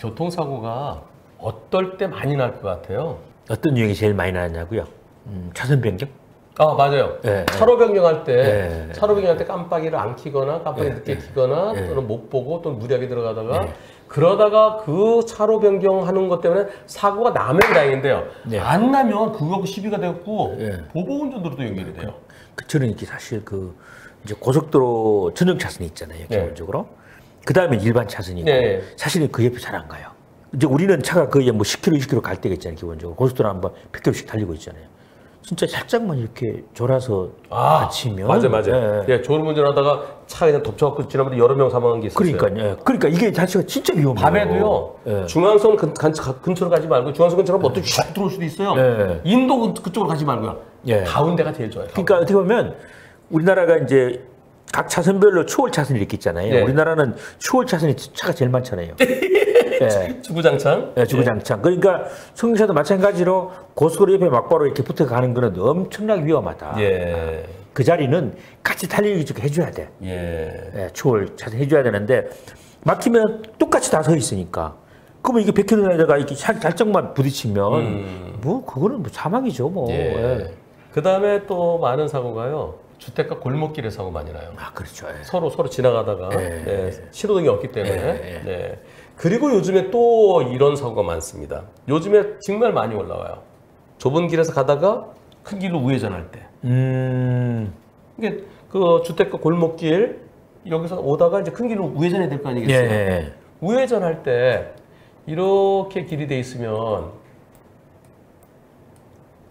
교통사고가 어떨 때 많이 날 것 같아요? 어떤 유형이 제일 많이 나냐고요? 차선 변경? 아, 맞아요. 네, 차로 변경할 때, 네, 차로 변경할 때 깜빡이를 안 켜거나 깜빡이 네, 늦게 네, 켜거나 네. 또는 못 보고 또는 무리하게 들어가다가 네. 그러다가 그 차로 변경하는 것 때문에 사고가 나면 다행인데요. 네. 안 나면 구속 시비가 됐고 네. 보복운전으로도 연결이 돼요. 저는 이게 사실 이제 고속도로 전용 차선이 있잖아요, 기본적으로. 그 다음에 일반 차선이고, 네. 사실은 그 옆에 잘 안 가요. 이제 우리는 차가 거의 뭐 10km, 20km 갈 때가 있잖아요, 기본적으로. 고속도로 한번 100km씩 달리고 있잖아요. 진짜 살짝만 이렇게 졸아서 다치면. 맞아요. 예, 졸음운전하다가 차가 그냥 덮쳐갖고 지난번에 여러 명 사망한 게 있었어요. 그러니까 이게 자체가 진짜 위험해요. 밤에도요. 예. 중앙선 근처로 가지 말고 중앙선 근처로 가면 어떻게 슉 들어올 수도 있어요. 예. 인도 그쪽으로 가지 말고요. 예. 가운데가 제일 좋아요. 그러니까 어떻게 보면 우리나라가 이제 각 차선별로 추월 차선이 이렇게 있잖아요. 네. 우리나라는 추월 차선이 차가 제일 많잖아요. 예. 주구장창. 네, 주구장창. 그러니까 승용차도 마찬가지로 고속도로 옆에 막바로 이렇게 붙어 가는 거는 엄청나게 위험하다. 예. 그 자리는 같이 달리기 해줘야 돼. 예. 예, 추월 차선 해줘야 되는데 막히면 똑같이 다 서 있으니까. 그러면 이게 100km에다가 이렇게 살짝만 부딪히면 뭐 그거는 뭐 사망이죠, 뭐. 예. 예. 그 다음에 또 많은 사고가요. 주택가 골목길에 사고 많이 나요. 아, 그렇죠. 예. 서로 지나가다가 예. 신호등이 없기 때문에. 예. 네. 그리고 요즘에 또 이런 사고가 많습니다. 요즘에 정말 많이 올라와요. 좁은 길에서 가다가 큰 길로 우회전할 때. 이게 그 주택가 골목길 여기서 오다가 이제 큰 길로 우회전해야 될 거 아니겠어요? 예. 우회전할 때 이렇게 길이 돼 있으면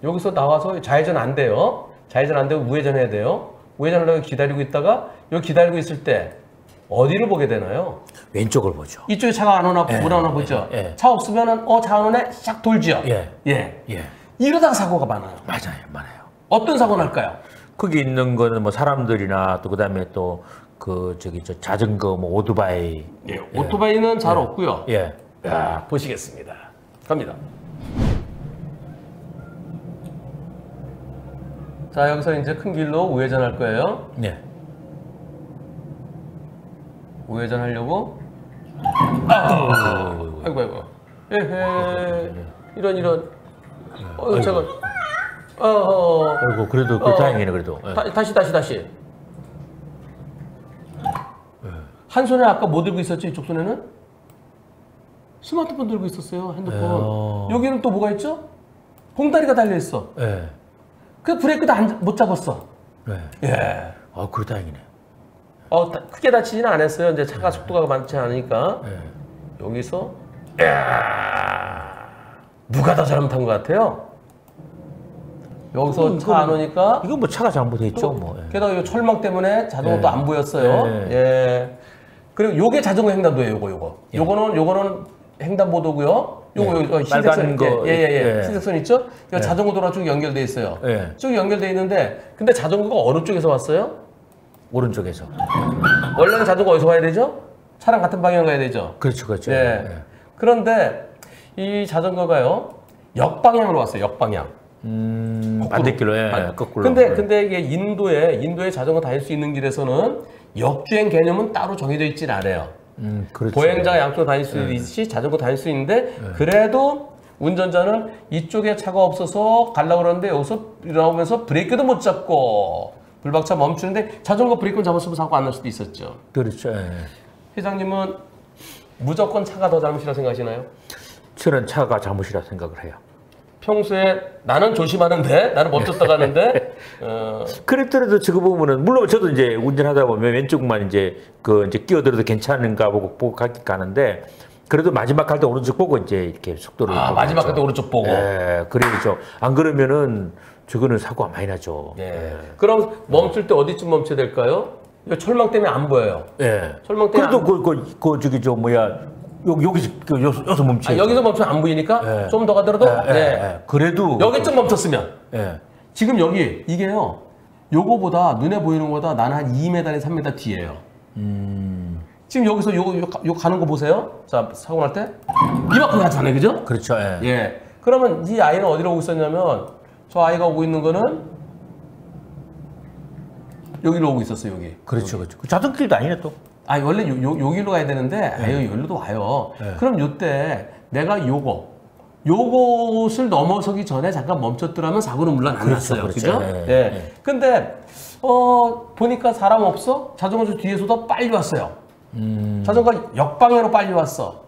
여기서 나와서 좌회전 안 돼요. 좌회전 안 되고 우회전해야 돼요. 우회전하려고 기다리고 있다가 여기 기다리고 있을 때 어디를 보게 되나요? 왼쪽을 보죠. 이쪽에 차가 안 오나 못 오나 보죠. 차 없으면은 차 안 오네 샥 돌죠. 예. 이러다가 사고가 많아요. 많아요. 어떤 사고 날까요? 거기 있는 거는 뭐 사람들이나 또 그다음에 또 저 자전거 뭐 오토바이. 오토바이는 잘 없고요. 예. 자, 보시겠습니다. 갑니다. 자, 여기서 이제 큰 길로 우회전할 거예요. 네. 우회전하려고. 아이고. 에헤. 이런. 잠깐. 아이고, 그래도 다행이네, 그래도. 예. 다시. 한 손에 아까 뭐 들고 있었죠? 이쪽 손에는? 스마트폰 들고 있었어요, 핸드폰. 여기는 또 뭐가 있죠? 봉다리가 달려있어. 예. 그 브레이크도 못 잡았어. 예. 그래 다행이네. 크게 다치지는 않았어요. 이제 차가 속도가 많지 않으니까. 여기서, 누가 더 잘못한 것 같아요? 여기서 차 안 오니까. 이건 뭐 차가 잘못했죠, 뭐. 게다가 이 철망 때문에 자전거도 안 보였어요. 예. 그리고 요게 자전거 횡단도예요, 요거. 요거는 횡단보도고요. 요거 흰색선 거. 흰색선 있죠? 자전거 도로랑 쭉 연결돼 있어요. 쭉 연결돼 있는데, 근데 자전거가 어느 쪽에서 왔어요? 오른쪽에서. 원래는 자전거 어디서 와야 되죠? 차랑 같은 방향 가야 되죠? 그렇죠. 그런데 이 자전거가요, 역방향으로 왔어요, 역방향. 반대길로, 거꾸로. 근데 이게 인도에 자전거 다닐 수 있는 길에서는 역주행 개념은 따로 정해져 있진 않아요. 그렇죠. 보행자가 양쪽으로 다닐 수 있듯이 자전거 다닐 수 있는데 그래도 운전자는 이쪽에 차가 없어서 가려고 그러는데 여기서 나오면서 브레이크도 못 잡고 불박차 멈추는데 자전거 브레이크를 잡았으면 사고 안 날 수도 있었죠. 그렇죠. 회장님은 무조건 차가 더 잘못이라고 생각하시나요? 저는 차가 잘못이라고 생각을 해요. 평소에 나는 조심하는데 나는 멈췄다 가는데 그랬더라도 저거 보면은 물론 저도 이제 운전하다 보면 왼쪽만 이제 끼어들어도 괜찮은가 보고 가는데 그래도 마지막 갈 때 오른쪽 보고 이제 이렇게 속도를 마지막 갈 때 오른쪽 보고. 그래야죠. 안 그러면은 저거는 사고가 많이 나죠. 그럼 멈출 때 어디쯤 멈춰야 될까요? 이 철망 때문에 안 보여요. 철망 때문에. 그래도 여기서 멈춰. 여기서 멈추면 안 보이니까 좀 더 가더라도. 그래도 여기쯤 멈췄으면. 지금 여기 이게요. 요거보다 눈에 보이는 거보다 나는 한 2m에서 3m 뒤에요. 지금 여기서 요거 가는 거 보세요. 자, 사고 날 때 이만큼 가잖아요, 그죠? 그렇죠. 그러면 이 아이는 어디로 오고 있었냐면 저 아이가 오고 있는 거는 여기로 오고 있었어요, 여기. 그렇죠. 그 자전길도 아니네 또. 원래 요 길로 가야 되는데 아유 여기로 와요. 그럼 요때 내가 요것을 넘어서기 전에 잠깐 멈췄더라면 사고는 물론 안 났어요. 그죠? 예. 근데 보니까 사람 없어? 자전거 뒤에서도 빨리 왔어요. 자전거가 역방향으로 빨리 왔어.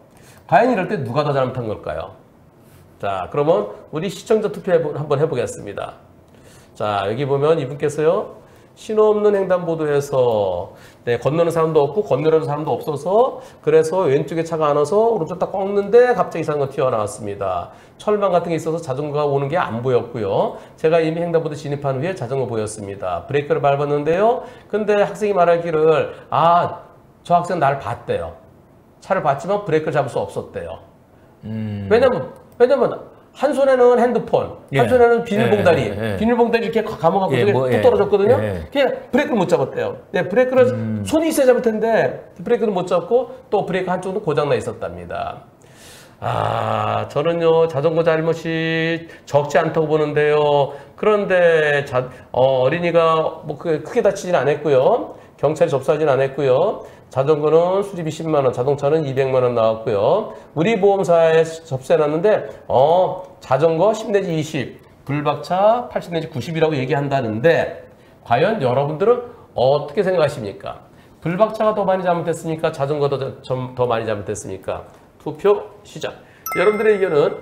과연 이럴 때 누가 더 잘못한 걸까요? 자, 그러면 우리 시청자 투표 한번 해보겠습니다. 자, 여기 보면 이분께서요. 신호 없는 횡단보도에서 건너는 사람도 없고 건너려는 사람도 없어서 그래서 왼쪽에 차가 안 와서 오른쪽 딱 꺾는데 갑자기 이상한 거 튀어나왔습니다. 철망 같은 게 있어서 자전거가 오는 게 안 보였고요. 제가 이미 횡단보도 진입한 후에 자전거 보였습니다. 브레이크를 밟았는데요. 근데 학생이 말하기를 저 학생 나를 봤대요. 차를 봤지만 브레이크를 잡을 수 없었대요. 왜냐면 한 손에는 핸드폰, 한 손에는 비닐봉다리, 비닐봉다리 이렇게 감아갖고 뚝 떨어졌거든요. 그냥 브레이크를 못 잡았대요. 브레이크를 손이 있어야 잡을 텐데 브레이크를 못 잡고 또 브레이크 한쪽은 고장나 있었답니다. 저는요 자전거 잘못이 적지 않다고 보는데요. 그런데 어린이가 뭐 크게 다치진 않았고요. 경찰이 접수하진 않았고요. 자전거는 수리비 10만 원, 자동차는 200만 원 나왔고요. 우리 보험사에 접수해놨는데 자전거 10 내지 20, 불박차 80 내지 90이라고 얘기한다는데 과연 여러분들은 어떻게 생각하십니까? 불박차가 더 많이 잘못됐습니까? 자전거가 더 많이 잘못됐습니까? 투표 시작. 여러분들의 의견은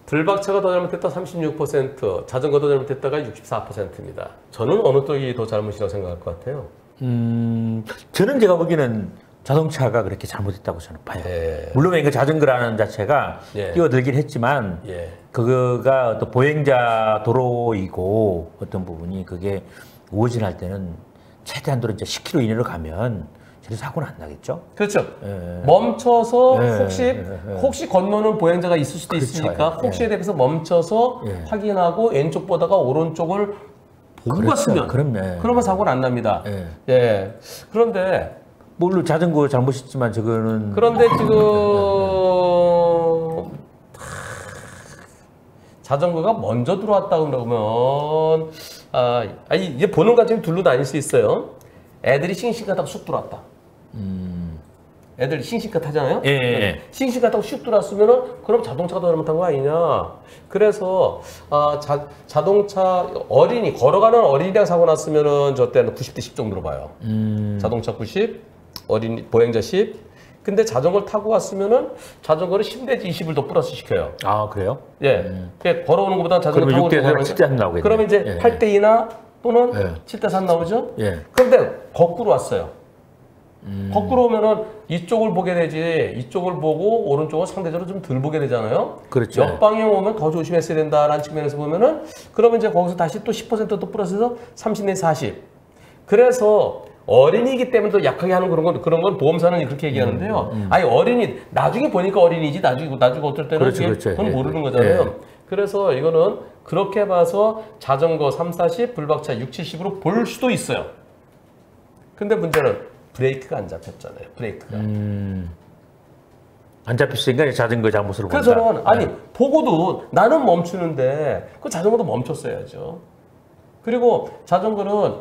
불박차가 더 잘못됐다 36%, 자전거도 잘못됐다가 64%입니다. 저는 어느 쪽이 더 잘못이라고 생각할 것 같아요? 저는 제가 보기에는 자동차가 그렇게 잘못했다고 저는 봐요. 물론 그 자전거라는 자체가 뛰어들긴 했지만 그거가 어떤 보행자 도로이고 어떤 부분이 그게 우회전할 때는 최대한도로 이제 10km 이내로 가면 저런 사고는 안 나겠죠? 그렇죠. 멈춰서 혹시 건너는 보행자가 있을 수도 있으니까 혹시에 대해서 멈춰서 확인하고 왼쪽 보다가 오른쪽을 보고 갔으면 그러면 사고는 안 납니다. 그런데 물론 자전거 잘못이지만 저거는 그런데 지금 자전거가 먼저 들어왔다 그러면 이제 보는 관점이 둘로 나뉠 수 있어요. 애들이 싱싱하다고 쑥 들어왔다. 애들 싱싱카 타잖아요. 싱싱카 타고 슉 들어왔으면은 그럼 자동차가 더 잘못한 거 아니냐. 그래서 자동차 걸어가는 어린이랑 사고 났으면은 저 때는 90대 10 정도로 봐요. 자동차 90, 어린이 보행자 10. 근데 자전거를 타고 갔으면은 자전거를 10 내지 20을 더 플러스 시켜요. 그래요? 걸어오는 것보다 자전거 타고 6대 4랑 7대 3 나오겠네. 그러면 이제 8대 2나 또는 7대 3 나오죠. 그런데 거꾸로 왔어요. 거꾸로 오면은 이쪽을 보게 되지 이쪽을 보고 오른쪽은 상대적으로 좀 덜 보게 되잖아요. 그렇죠. 역방향 오면 더 조심했어야 된다라는 측면에서 보면은 그러면 이제 거기서 다시 또 10%또 플러스해서 30 내지 40. 그래서 어린이기 때문에 더 약하게 하는 그런 건 보험사는 그렇게 얘기하는데요. 어린이 나중에 보니까 어린이지 나중에 어떨 때는 그건 모르는 거잖아요. 그래서 이거는 그렇게 봐서 자전거 3, 40, 불박차 6, 70으로 볼 수도 있어요. 근데 문제는 브레이크가 안 잡혔잖아요. 브레이크가. 안 잡혔으니까 자전거 잘못으로 본다. 그래서 저는 보고도 나는 멈추는데 그 자전거도 멈췄어야죠. 그리고 자전거는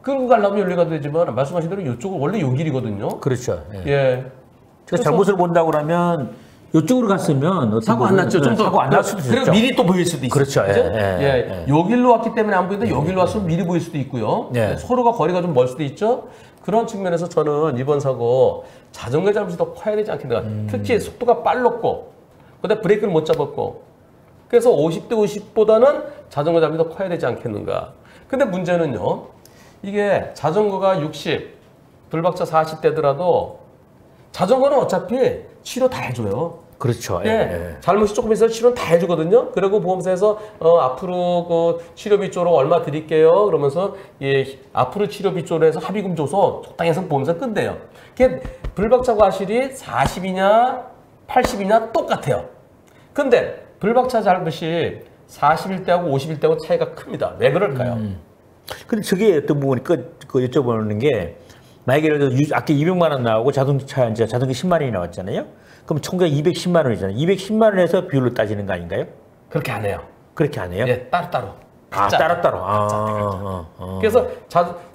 끌고 가려면 여기로 가도 되지만 말씀하신 대로 이쪽은 원래 요 길이거든요. 그렇죠. 그래서 잘못을 본다고 그러면 이쪽으로 갔으면 사고 안 났죠. 좀 더 사고 안 날 수도 있죠. 그리고 미리 또 보일 수도 있어요. 그렇죠. 요 길로 왔기 때문에 안 보이는데 요 길로 왔으면 미리 보일 수도 있고요. 서로가 거리가 좀 멀 수도 있죠. 그런 측면에서 저는 이번 사고 자전거 잘못이 더 커야 되지 않겠는가. 특히 속도가 빨랐고 그다음에 브레이크를 못 잡았고 그래서 50대 50보다는 자전거 잘못이 더 커야 되지 않겠는가. 근데 문제는요. 이게 자전거가 60, 불박차 40대더라도 자전거는 어차피 치료 다 해줘요. 그렇죠. 잘못이 조금 있어서 치료는 다 해주거든요. 그리고 보험사에서 앞으로 그 치료비 쪽으로 얼마 드릴게요. 그러면서 앞으로 치료비 쪽으로 해서 합의금 줘서 적당히 해서 보험사 끝내요. 불박차 과실이 40이냐 80이냐 똑같아요. 근데 불박차 잘못이 41대하고 51대하고 차이가 큽니다. 왜 그럴까요? 근데 저게 어떤 부분이 그 여쭤보는 게 만약에 아까 200만 원 나오고 자동차 이제 자전거 10만 원이 나왔잖아요. 그럼 총각 210만 원이잖아요. 210만 원에서 비율로 따지는 거 아닌가요? 그렇게 안 해요. 그렇게 안 해요? 따로따로. 따로. 그래서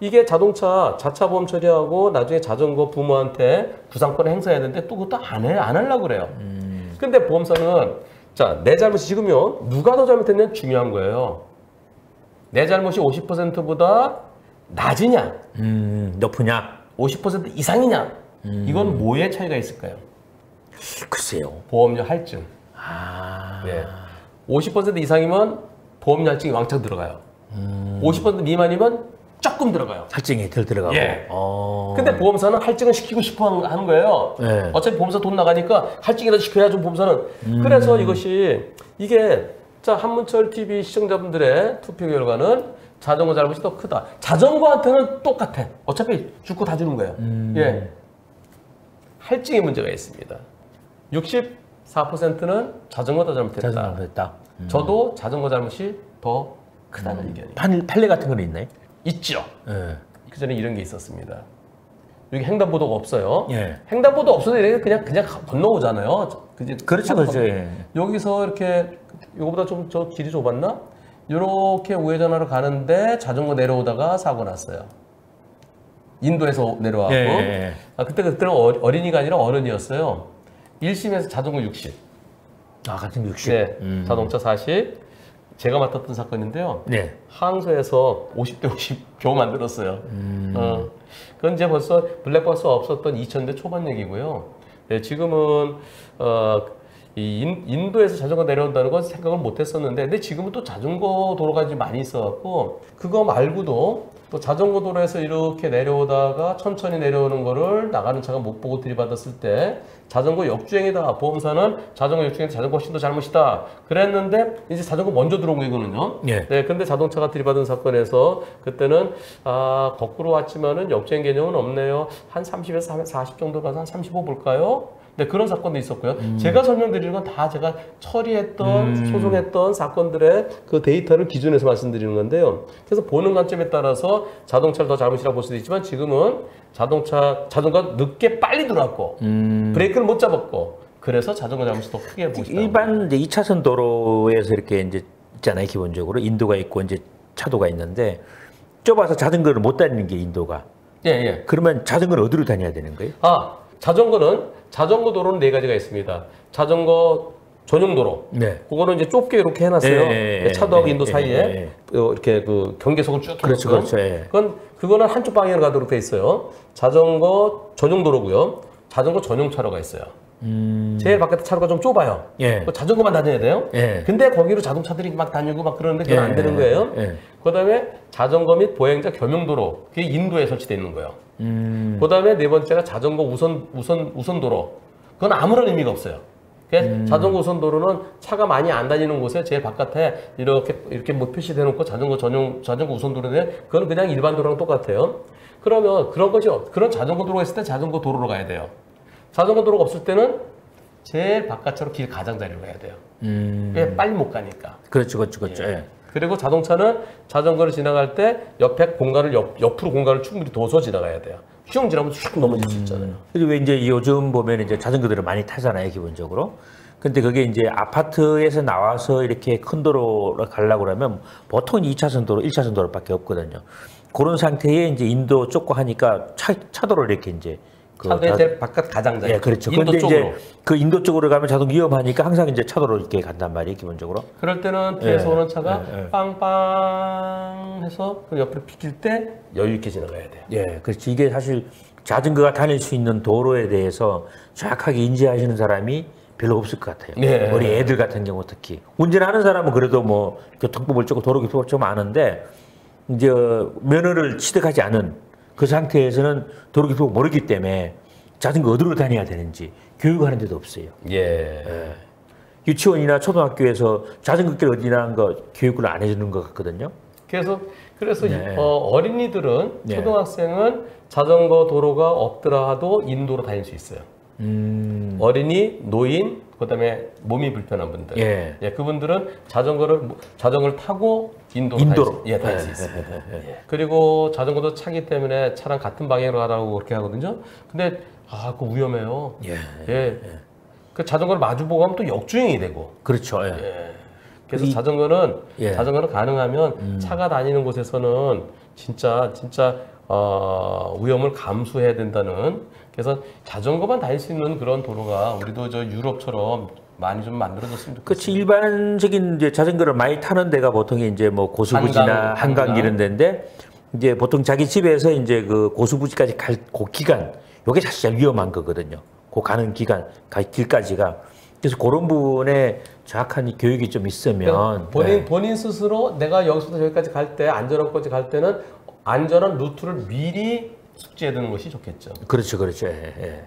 이게 자동차 자차 보험 처리하고 나중에 자전거 부모한테 구상권을 행사해야 되는데 또 그것도 안 하려고 그래요. 근데 보험사는 자, 내 잘못이 지금요. 누가 더 잘못했냐는 중요한 거예요. 내 잘못이 50%보다 낮으냐, 높으냐, 50% 이상이냐. 이건 뭐의 차이가 있을까요? 글쎄요. 보험료 할증. 네. 50% 이상이면 보험료 할증이 왕창 들어가요. 50% 미만이면 조금 들어가요. 할증이 덜 들어가고. 예. 근데 보험사는 할증을 시키고 싶어 하는 거예요. 예. 어차피 보험사 돈 나가니까 할증이라도 시켜야죠, 보험사는. 그래서 이게 자, 한문철 TV 시청자분들의 투표 결과는 자전거 잘못이 더 크다. 자전거한테는 똑같아. 어차피 줄 거 다 주는 거예요. 예. 할증에 문제가 있습니다. 64%는 자전거가 잘못했다. 저도 자전거 잘못이 더 크다는 의견이에요. 판례 같은 건 있나요? 있죠. 예. 그 전에 이런 게 있었습니다. 여기 횡단보도가 없어요. 예. 횡단보도 없어도 이렇게 그냥 건너오잖아요. 그렇죠. 예. 여기서 이렇게 이거보다 좀 저 길이 좁았나? 이렇게 우회전하러 가는데 자전거 내려오다가 사고 났어요. 인도에서 내려왔고. 예. 그때는 어린이가 아니라 어른이었어요. 1심에서 자전거 60. 같은 60. 네. 자동차 40. 제가 맡았던 사건인데요. 네. 항소에서 50대 50 겨우 만들었어요. 그건 이제 벌써 블랙박스 없었던 2000대 초반 얘기고요. 네, 지금은 인도에서 자전거 내려온다는 건 생각을 못 했었는데, 근데 지금은 또 자전거 도로가 이제 많이 있어갖고, 그거 말고도 또 자전거 도로에서 이렇게 내려오다가 천천히 내려오는 거를 나가는 차가 못 보고 들이받았을 때 자전거 역주행이다. 보험사는 자전거 역주행이 자전거 훨씬 더 잘못이다. 그랬는데 이제 자전거 먼저 들어온 거거든요. 예. 네, 근데 자동차가 들이받은 사건에서 그때는 거꾸로 왔지만은 역주행 개념은 없네요. 한 30에서 40 정도 가서 한 35 볼까요? 네, 그런 사건도 있었고요. 제가 설명드리는 건 다 제가 처리했던, 소송했던 사건들의 그 데이터를 기준해서 말씀드리는 건데요. 그래서 보는 관점에 따라서 자동차를 더 잘못이라고 볼 수도 있지만 지금은 자전거가 늦게 빨리 들어왔고, 브레이크를 못 잡았고, 그래서 자전거 잘못이 더 크게 보시다. 일반 이제 2차선 도로에서 이렇게 이제 있잖아요. 기본적으로 인도가 있고 이제 차도가 있는데 좁아서 자전거를 못 다니는 게 인도가. 예. 그러면 자전거는 어디로 다녀야 되는 거예요? 자전거 도로는 4가지가 있습니다. 자전거 전용 도로. 네. 그거는 이제 좁게 이렇게 해놨어요. 차도하고 인도 사이에 이렇게 그 경계석을 쭉. 그렇죠. 그거는 한쪽 방향으로 가도록 돼 있어요. 자전거 전용 도로고요. 자전거 전용 차로가 있어요. 제일 바깥에 차로가 좀 좁아요. 예. 자전거만 다녀야 돼요. 예. 근데 거기로 자동차들이 막 다니고 막 그러는데 그건 안 되는 거예요. 그다음에 자전거 및 보행자 겸용도로. 그게 인도에 설치되어 있는 거예요. 그다음에 네 번째가 자전거 우선 도로. 그건 아무런 의미가 없어요. 자전거 우선 도로는 차가 많이 안 다니는 곳에 제일 바깥에 이렇게 뭐 표시돼 놓고 자전거 우선 도로인데 그건 그냥 일반 도로랑 똑같아요. 그러면 그런 자전거 도로가 있을 때 자전거 도로로 가야 돼요. 자전거 도로가 없을 때는 제일 바깥으로 길 가장자리로 가야 돼요. 빨리 못 가니까. 그렇죠. 예. 그리고 자동차는 자전거를 지나갈 때 옆에 옆으로 공간을 충분히 둬서 지나가야 돼요. 슝 지나면 슉 넘어질 수 있잖아요. 그리고 이제 요즘 보면 이제 자전거들을 많이 타잖아요, 기본적으로. 근데 그게 이제 아파트에서 나와서 이렇게 큰 도로를 가려고 그러면 보통 2차선 도로, 1차선 도로밖에 없거든요. 그런 상태에 이제 인도 좁고 하니까 차도를 이렇게 이제 차도의 제일 바깥 가장자리. 예, 그렇죠. 인도 근데 쪽으로. 이제 그 인도 쪽으로 가면 자동 위험하니까 항상 이제 차도로 이렇게 간단 말이에요, 기본적으로. 그럴 때는 뒤에서 오는 차가 빵빵 해서 그 옆으로 비킬 때 여유 있게 지나가야 돼요. 예, 그렇지. 이게 사실 자전거가 다닐 수 있는 도로에 대해서 정확하게 인지하시는 사람이 별로 없을 것 같아요. 네. 우리 애들 같은 경우 특히. 운전하는 사람은 그래도 뭐 교통법을 조금 도로 교통법을 좀 아는데 이제 면허를 취득하지 않은 그 상태에서는 도로 교통법을 모르기 때문에 자전거 어디로 다녀야 되는지 교육하는 데도 없어요. 예. 유치원이나 초등학교에서 자전거길 어디나 거 교육을 안 해주는 것 같거든요. 그래서 네. 어린이들은 네. 초등학생은 자전거 도로가 없더라도 인도로 다닐 수 있어요. 어린이, 노인, 그다음에 몸이 불편한 분들, 예. 그분들은 자전거를 타고 인도로 다닐 수 있습니다. 그리고 자전거도 차기 때문에 차랑 같은 방향으로 가라고 그렇게 하거든요. 근데 그거 위험해요. 그 자전거를 마주보고 하면 또 역주행이 되고. 그렇죠. 그래서 자전거는 가능하면 차가 다니는 곳에서는 진짜 위험을 감수해야 된다는. 그래서 자전거만 다닐 수 있는 그런 도로가 우리도 저 유럽처럼 많이 좀 만들어졌으면 좋겠어요. 그렇지. 일반적인 이제 자전거를 많이 타는 데가 보통 이제 뭐 고수부지나 한강 이런 데인데, 이제 보통 자기 집에서 이제 그 고수부지까지 갈 그 기간, 요게 사실 위험한 거거든요. 그 가는 기간, 길까지가. 그래서 그런 부분에 정확한 교육이 좀 있으면 본인 스스로 내가 여기서부터 저기까지 갈 때, 안전한까지 갈 때는 안전한 루트를 미리 숙지해 두는 것이 좋겠죠. 그렇죠. 예.